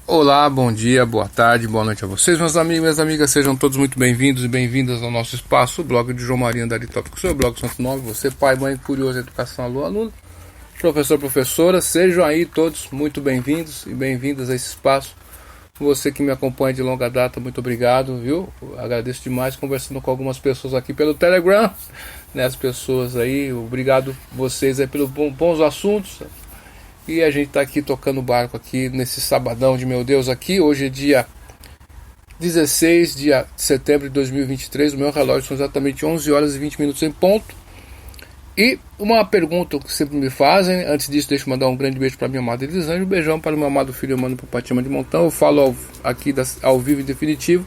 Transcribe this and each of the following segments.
Olá, bom dia, boa tarde, boa noite a vocês, meus amigos e minhas amigas. Sejam todos muito bem-vindos e bem-vindas ao nosso espaço, o blog de João Maria Andari Tópico, seu blog Santo Nome. Você, pai, mãe, curioso, educação, aluno, professor, professora, sejam aí todos muito bem-vindos e bem-vindas a esse espaço. Você que me acompanha de longa data, muito obrigado, viu? Agradeço demais, conversando com algumas pessoas aqui pelo Telegram, né? As pessoas aí, obrigado vocês aí pelos bons assuntos. E a gente tá aqui tocando o barco aqui nesse sabadão de meu Deus aqui. Hoje é dia 16 de setembro de 2023. O meu relógio são exatamente 11 horas e 20 minutos em ponto. E uma pergunta que sempre me fazem. Antes disso, deixa eu mandar um grande beijo para minha amada Elisângela. Um beijão para o meu amado filho Emmanuel Papatima de Montão. Eu falo aqui ao vivo e definitivo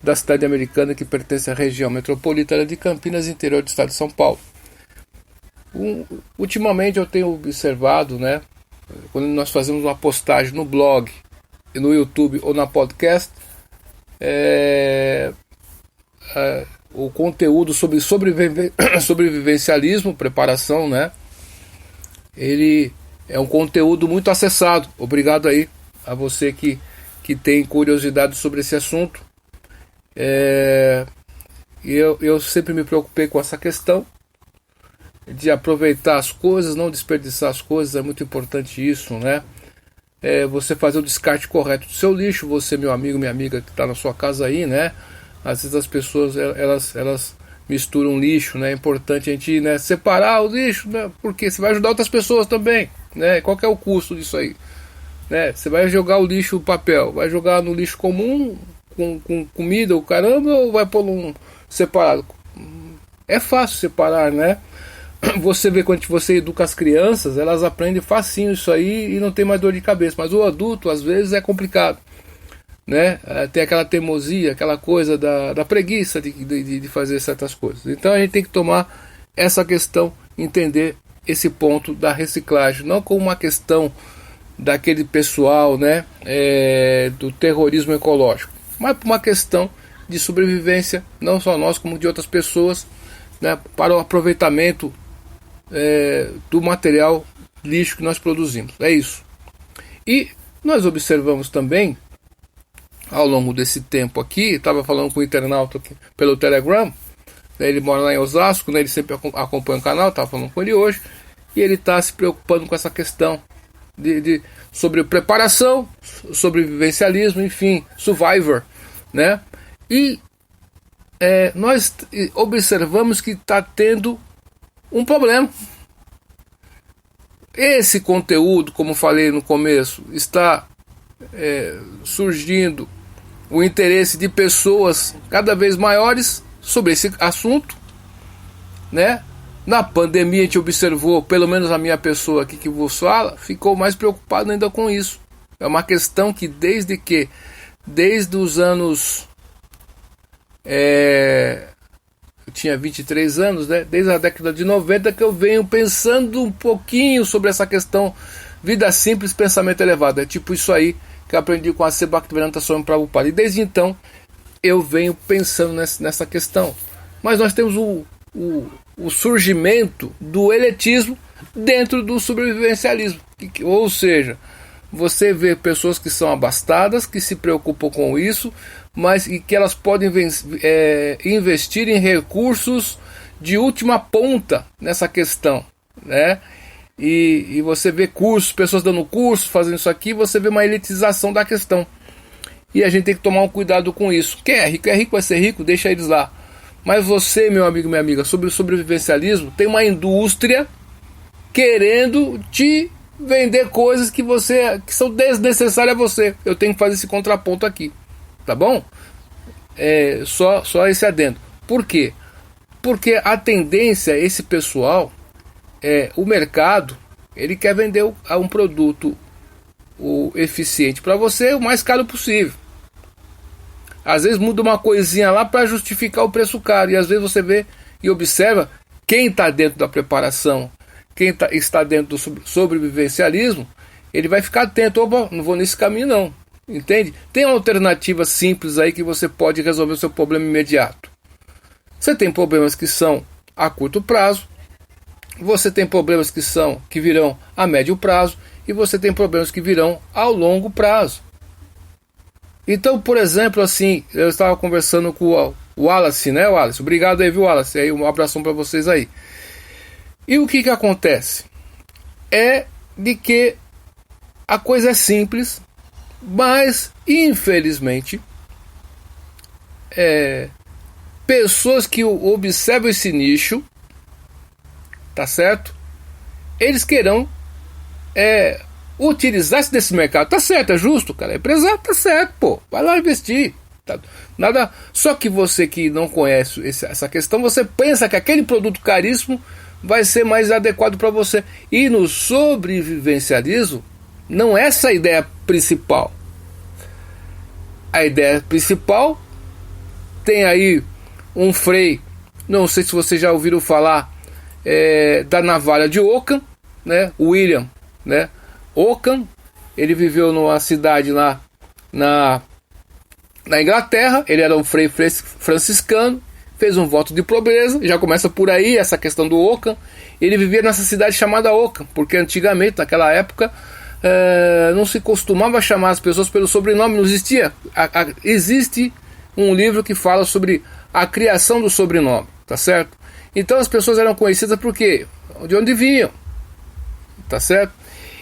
da cidade americana que pertence à região metropolitana de Campinas, interior do estado de São Paulo. Ultimamente eu tenho observado, né? Quando nós fazemos uma postagem no blog, no YouTube ou na podcast, o conteúdo sobre sobrevivencialismo, preparação, né? Ele é um conteúdo muito acessado. Obrigado aí a você que tem curiosidade sobre esse assunto. Eu sempre me preocupei com essa questão de aproveitar as coisas, não desperdiçar as coisas. É muito importante isso, né? Você fazer o descarte correto do seu lixo. Você, meu amigo, minha amiga que está na sua casa aí, né? Às vezes as pessoas elas misturam lixo, né? É importante a gente, né, separar o lixo, né? Porque você vai ajudar outras pessoas também, né? Qual que é o custo disso aí, né? Você vai jogar o lixo, o papel, vai jogar no lixo comum com comida, o caramba, ou vai pôr um separado? É fácil separar, né? Você vê, quando você educa as crianças, elas aprendem facinho isso aí e não tem mais dor de cabeça. Mas o adulto, às vezes, é complicado, né? Tem aquela teimosia, aquela coisa da preguiça de fazer certas coisas. Então a gente tem que tomar essa questão, entender esse ponto da reciclagem, não como uma questão daquele pessoal, né, do terrorismo ecológico, mas por uma questão de sobrevivência, não só nós, como de outras pessoas, né, para o aproveitamento do material lixo que nós produzimos. É isso. E nós observamos também, ao longo desse tempo aqui, estava falando com o internauta aqui pelo Telegram, né, ele mora lá em Osasco, né, ele sempre acompanha o canal, estava falando com ele hoje, e ele está se preocupando com essa questão sobre preparação, sobrevivencialismo, enfim, survivor, né? E nós observamos que está tendo um problema. Esse conteúdo, como falei no começo, está surgindo o interesse de pessoas cada vez maiores sobre esse assunto, né? Na pandemia a gente observou, pelo menos a minha pessoa aqui que vos fala, ficou mais preocupado ainda com isso. É uma questão que desde os anos... eu tinha 23 anos, né? Desde a década de 90 que eu venho pensando um pouquinho sobre essa questão vida simples, pensamento elevado. É tipo isso aí que eu aprendi com a Bhaktivedanta Swami Prabhupada. E desde então eu venho pensando nessa questão. Mas nós temos o surgimento do elitismo dentro do sobrevivencialismo. Ou seja, você vê pessoas que são abastadas, que se preocupam com isso, mas e que elas podem investir em recursos de última ponta nessa questão, né? E você vê cursos, pessoas dando curso, fazendo isso aqui, você vê uma elitização da questão. E a gente tem que tomar um cuidado com isso. Quem é rico vai ser rico, deixa eles lá. Mas você, meu amigo, minha amiga, sobre o sobrevivencialismo, tem uma indústria querendo te vender coisas que são desnecessárias a você. Eu tenho que fazer esse contraponto aqui, tá bom? Só esse adendo. Por quê? Porque a tendência, esse pessoal, o mercado, ele quer vender um produto eficiente para você o mais caro possível. Às vezes muda uma coisinha lá para justificar o preço caro. E às vezes você vê e observa quem está dentro da preparação, quem está dentro do sobrevivencialismo, ele vai ficar atento. Opa, não vou nesse caminho não. Entende? Tem alternativas simples aí que você pode resolver o seu problema imediato. Você tem problemas que são a curto prazo, você tem problemas que virão a médio prazo, e você tem problemas que virão ao longo prazo. Então, por exemplo, assim, eu estava conversando com o Wallace, né, Wallace? Obrigado aí, viu, Wallace? Aí, um abração para vocês aí. E o que acontece? É de que a coisa é simples, mas, infelizmente, pessoas que observam esse nicho, tá certo? Eles querão utilizar-se desse mercado. Tá certo, é justo, cara. É empresário, tá certo, pô. Vai lá investir. Tá? Nada. Só que você que não conhece essa questão, você pensa que aquele produto caríssimo vai ser mais adequado para você. E no sobrevivencialismo, não é essa a ideia principal. A ideia principal tem aí um Frei, não sei se vocês já ouviram falar da navalha de Ockham, né? William, né? Ockham, ele viveu numa cidade lá na Inglaterra, ele era um frei franciscano, fez um voto de pobreza, já começa por aí essa questão do Ockham. Ele vivia nessa cidade chamada Ockham, porque antigamente, naquela época, não se costumava chamar as pessoas pelo sobrenome, não existia. Existe um livro que fala sobre a criação do sobrenome, tá certo? Então as pessoas eram conhecidas por quê? De onde vinham, tá certo?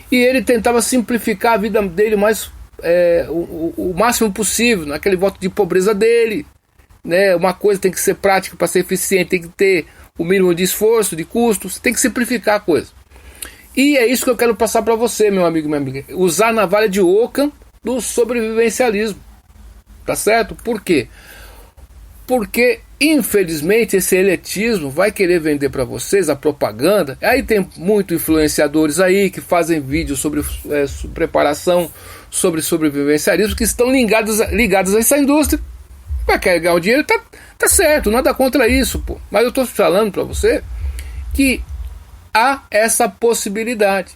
E ele tentava simplificar a vida dele o máximo possível, naquele voto de pobreza dele, né? Uma coisa tem que ser prática para ser eficiente, tem que ter o mínimo de esforço, de custos, tem que simplificar a coisa. E é isso que eu quero passar para você, meu amigo e minha amiga. Usar a navalha de Ockham do sobrevivencialismo, tá certo? Por quê? Porque, infelizmente, esse elitismo vai querer vender para vocês a propaganda. Aí tem muitos influenciadores aí que fazem vídeos sobre preparação, sobre sobrevivencialismo, que estão ligados a essa indústria. Vai querer ganhar o dinheiro, tá certo, nada contra isso, pô. Mas eu estou falando para você que há essa possibilidade.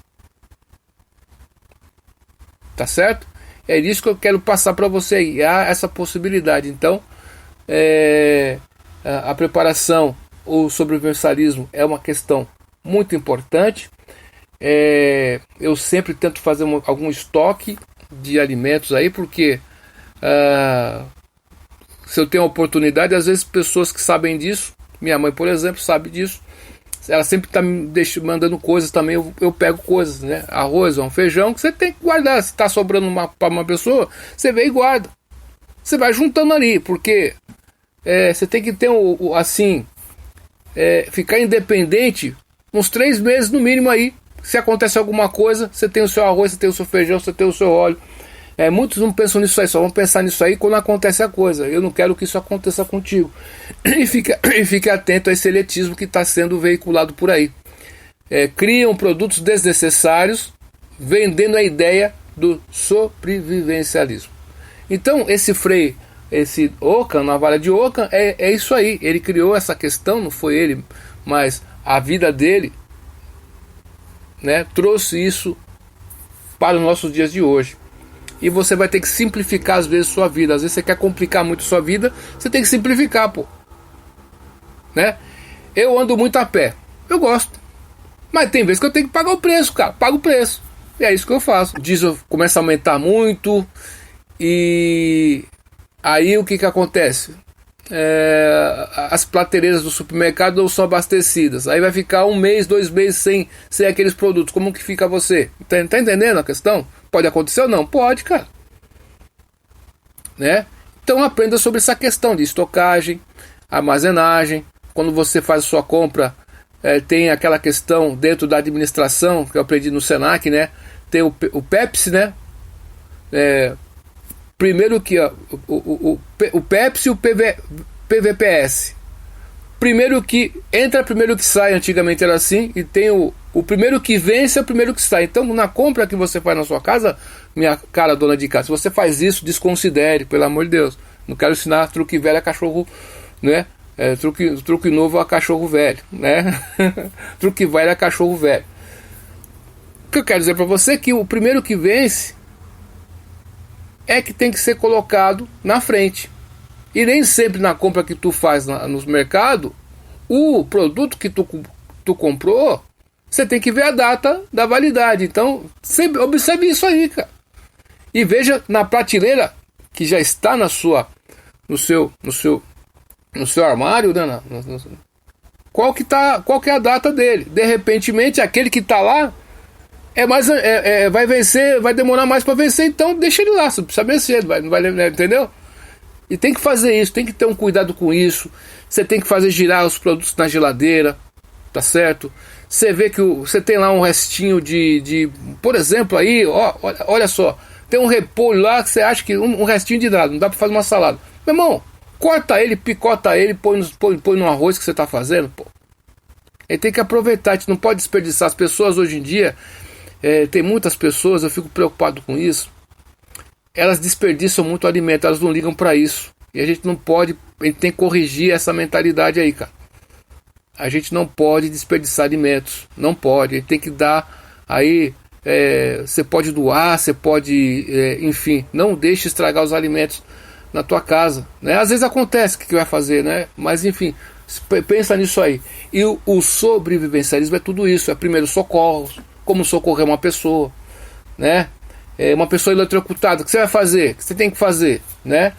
Tá certo? É isso que eu quero passar para você aí. Há essa possibilidade. Então, a preparação ou sobrevivencialismo é uma questão muito importante. Eu sempre tento fazer algum estoque de alimentos aí, porque se eu tenho a oportunidade, às vezes pessoas que sabem disso, minha mãe, por exemplo, sabe disso, ela sempre está me mandando coisas também, eu pego coisas, né? Arroz ou um feijão que você tem que guardar. Se está sobrando para uma pessoa, você vem e guarda. Você vai juntando ali, porque você tem que ter ficar independente uns 3 meses no mínimo aí. Se acontece alguma coisa, você tem o seu arroz, você tem o seu feijão, você tem o seu óleo. Muitos não pensam nisso aí, só vão pensar nisso aí quando acontece a coisa. Eu não quero que isso aconteça contigo. E fique atento a esse elitismo que está sendo veiculado por aí. Criam produtos desnecessários, vendendo a ideia do sobrevivencialismo. Então, esse Frei, esse Ockham, na navalha de Ockham, é isso aí. Ele criou essa questão, não foi ele, mas a vida dele, né, trouxe isso para os nossos dias de hoje. E você vai ter que simplificar às vezes sua vida. Às vezes você quer complicar muito sua vida, você tem que simplificar, pô. Né? Eu ando muito a pé, eu gosto. Mas tem vezes que eu tenho que pagar o preço, cara. Pago o preço. E é isso que eu faço. O diesel começa a aumentar muito. E aí o que acontece? As prateleiras do supermercado não são abastecidas. Aí vai ficar 1 mês, 2 meses sem aqueles produtos. Como que fica você? Tá entendendo a questão? Pode acontecer ou não? Pode, cara. Né? Então aprenda sobre essa questão de estocagem, armazenagem. Quando você faz a sua compra, tem aquela questão dentro da administração, que eu aprendi no Senac, né? Tem o Pepsi, né? Primeiro que o Pepsi e o PVPS. Primeiro que entra, primeiro que sai. Antigamente era assim. E tem o primeiro que vence é o primeiro que sai. Então, na compra que você faz na sua casa, minha cara dona de casa, se você faz isso, desconsidere, pelo amor de Deus. Não quero ensinar truque velho a cachorro, né? Truque novo a cachorro velho, né? Truque velho a cachorro velho. O que eu quero dizer para você é que o primeiro que vence é que tem que ser colocado na frente. E nem sempre na compra que tu faz nos mercados, o produto que tu comprou, você tem que ver a data da validade. Então, observe isso aí, cara. E veja na prateleira que já está no seu armário, né? Qual que é a data dele? De repentemente, aquele que está lá vai vencer, vai demorar mais para vencer, então deixa ele lá, você precisa vencer, entendeu? E tem que fazer isso, tem que ter um cuidado com isso. Você tem que fazer girar os produtos na geladeira, tá certo? Você vê que você tem lá um restinho por exemplo, aí, olha só, tem um repolho lá que você acha que um restinho de nada, não dá para fazer uma salada. Meu irmão, corta ele, picota ele, põe no arroz que você está fazendo, pô. Ele tem que aproveitar, a gente não pode desperdiçar. As pessoas hoje em dia, tem muitas pessoas, eu fico preocupado com isso, elas desperdiçam muito alimento, elas não ligam para isso. E a gente não pode, a gente tem que corrigir essa mentalidade aí, cara. A gente não pode desperdiçar alimentos, não pode, a gente tem que dar aí, você pode doar, você pode, enfim, não deixe estragar os alimentos na tua casa, né? Às vezes acontece, o que vai fazer, né? Mas enfim, pensa nisso aí. E o sobrevivencialismo é tudo isso, é primeiro socorro, como socorrer uma pessoa, né? Uma pessoa eletrocutada, o que você vai fazer? O que você tem que fazer, né?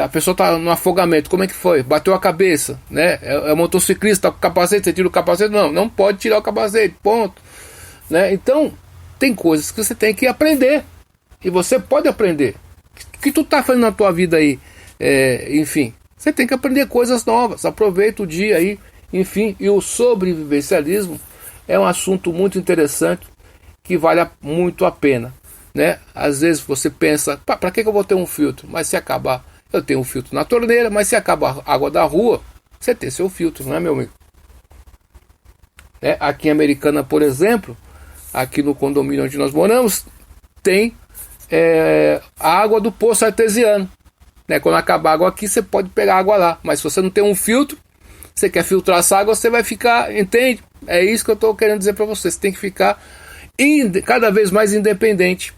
A pessoa está no afogamento, como é que foi? Bateu a cabeça, né? É motociclista, tá com capacete, você tira o capacete? Não pode tirar o capacete, ponto, né? Então, tem coisas que você tem que aprender, e você pode aprender. O que tu tá fazendo na tua vida aí? Enfim, você tem que aprender coisas novas, aproveita o dia aí, enfim. E o sobrevivencialismo é um assunto muito interessante, que vale muito a pena, né? Às vezes você pensa, para que eu vou ter um filtro? Mas se acabar, eu tenho um filtro na torneira, mas se acabar a água da rua, você tem seu filtro, não é, meu amigo? Aqui em Americana, por exemplo, aqui no condomínio onde nós moramos, tem a água do poço artesiano, né? Quando acabar a água aqui, você pode pegar a água lá, mas se você não tem um filtro, você quer filtrar essa água, você vai ficar, entende? É isso que eu estou querendo dizer para você. Você tem que ficar cada vez mais independente,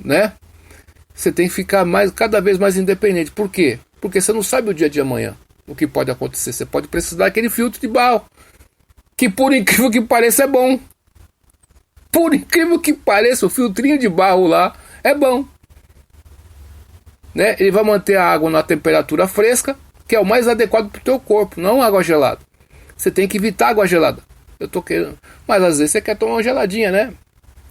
né? Você tem que ficar cada vez mais independente. Por quê? Porque você não sabe o dia de amanhã, o que pode acontecer. Você pode precisar daquele filtro de barro, que por incrível que pareça é bom. Por incrível que pareça, o filtrinho de barro lá é bom, né? Ele vai manter a água na temperatura fresca, que é o mais adequado para o teu corpo, não água gelada. Você tem que evitar água gelada. Eu tô querendo, mas às vezes você quer tomar uma geladinha, né?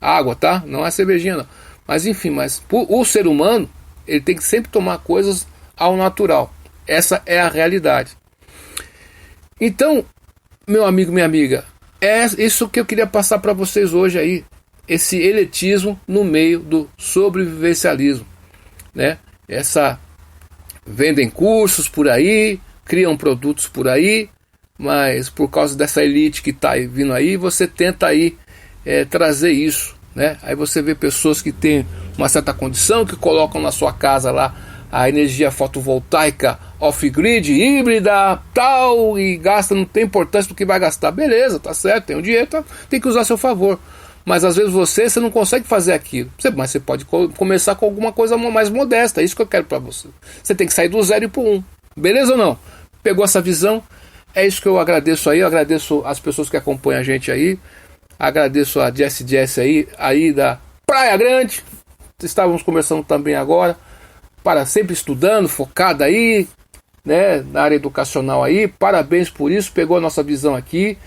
Água, tá? Não é cervejinha, não. Mas enfim, o ser humano, ele tem que sempre tomar coisas ao natural. Essa é a realidade. Então, meu amigo, minha amiga, é isso que eu queria passar para vocês hoje aí. Esse elitismo no meio do sobrevivencialismo, né? Vendem cursos por aí, criam produtos por aí, mas por causa dessa elite que está vindo aí, você tenta aí trazer isso, né? Aí você vê pessoas que têm uma certa condição, que colocam na sua casa lá a energia fotovoltaica off-grid, híbrida, tal, e gasta, não tem importância do que vai gastar. Beleza, tá certo, tem um dinheiro, tem que usar a seu favor. Mas às vezes você não consegue fazer aquilo. Mas você pode começar com alguma coisa mais modesta. É isso que eu quero para você. Você tem que sair do 0 e ir pro 1. Beleza ou não? Pegou essa visão? É isso que eu agradeço aí. Eu agradeço as pessoas que acompanham a gente aí. Agradeço a Jess aí da Praia Grande. Estávamos conversando também agora. Sempre estudando, focada aí, né, na área educacional aí. Parabéns por isso. Pegou a nossa visão aqui.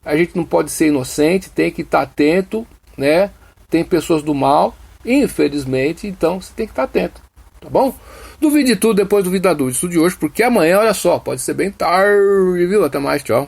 A gente não pode ser inocente, tem que estar atento, né? Tem pessoas do mal, infelizmente, então você tem que estar atento, tá bom? Duvide de tudo, depois duvida da dúvida. Estude hoje, porque amanhã, olha só, pode ser bem tarde, viu? Até mais, tchau.